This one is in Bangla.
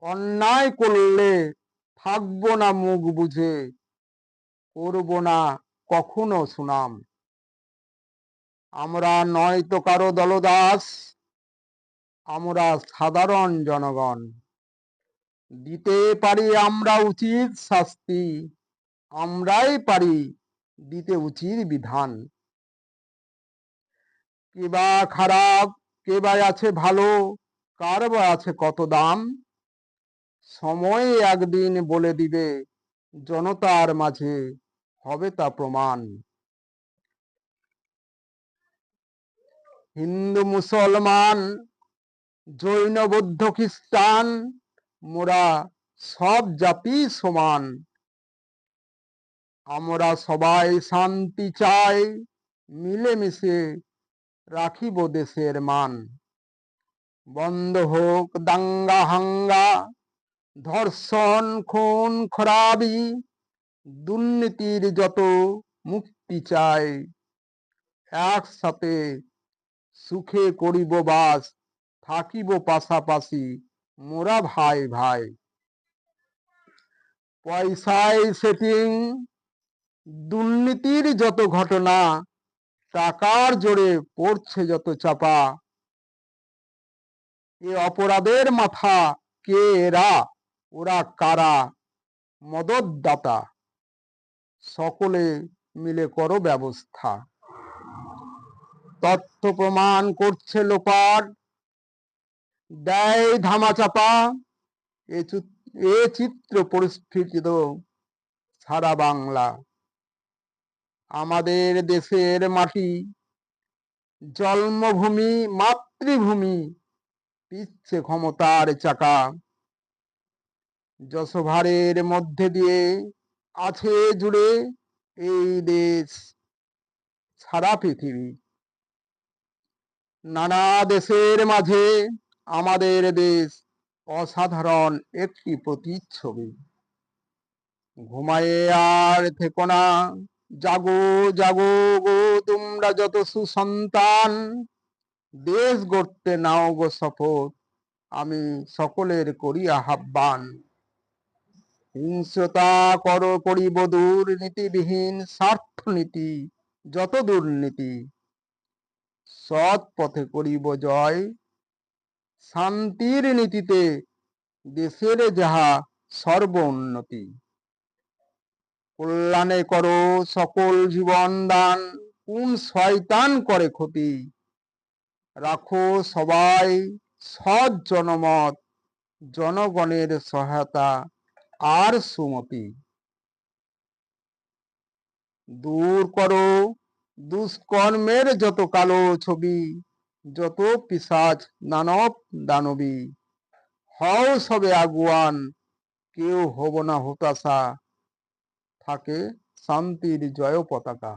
অন্যায় করলে থাকবো না মুখ বুঝে, করব না কখনো সুনাম। আমরা নয়তো কারো দলদাস, আমরা সাধারণ জনগণ। দিতে পারি আমরা উচিত শাস্তি, আমরাই পারি দিতে উচিত বিধান। কে বা খারাপ, কে বা আছে ভালো, কার বা আছে কত দাম, সময় একদিন বলে দিবে, জনতার মাঝে হবে তা প্রমাণ। হিন্দু মুসলমান, জৈন বৌদ্ধ খ্রিস্টান, মোরা সব জাতি সমান। আমরা সবাই শান্তি চাই, মিলেমিশে রাখিব দেশের মান। বন্ধ হোক দাঙ্গা হাঙ্গা, ধর্ষণ খুন খরাবি, দুর্নীতির যত মুক্তি চাই। একসাথে সুখে করিব বাস, থাকিব পাশাপাশি মোরা ভাই ভাই। পয়সায় সেটিং, দুর্নীতির যত ঘটনা, টাকার জোরে পড়ছে যত চাপা। এ অপরাধের মাথা কে এরা, ওরা কারা, মদতদাতা। সকলে মিলে করো ব্যবস্থা। তথ্য প্রমাণ করছে লোপাট, দেয় ধামাচাপা। এ চিত্র পরিস্ফুটিত সারা বাংলা। আমাদের দেশের মাটি, জন্মভূমি মাতৃভূমি, পিচ্ছে ক্ষমতার চাকা। যশোভারের মধ্যে দিয়ে আছে জুড়ে এই দেশ, সারা পৃথিবী। নানা দেশের মাঝে আমাদের দেশ অসাধারণ একটি প্রতিচ্ছবি। ঘুমায়ে আর থেকো না, জাগো জাগো গো তোমরা যত সুসন্তান। দেশ গড়তে নাও গো শপথ, আমি সকলের করি আহ্বান। হিংস্রতা করিব দূর, নীতিবিহীন স্বার্থনীতি যত দুর্নীতি। সৎ পথে করিব জয়, শান্তির নীতিতে দেশের যাহা সর্ব উন্নতি। কল্যাণে করো সকল জীবন দান, কোন শয়তান করে ক্ষতি। রাখো সবাই সৎ জনমত, জনগণের সহায়তা আর সুমতি। দূর করো দুষ্কর্মের যত কালো ছবি, যত পিশাচ দানব দানবী। হও সবে আগুয়ান, কেউ হব না হতাশা, থাকে শান্তির জয় পতাকা।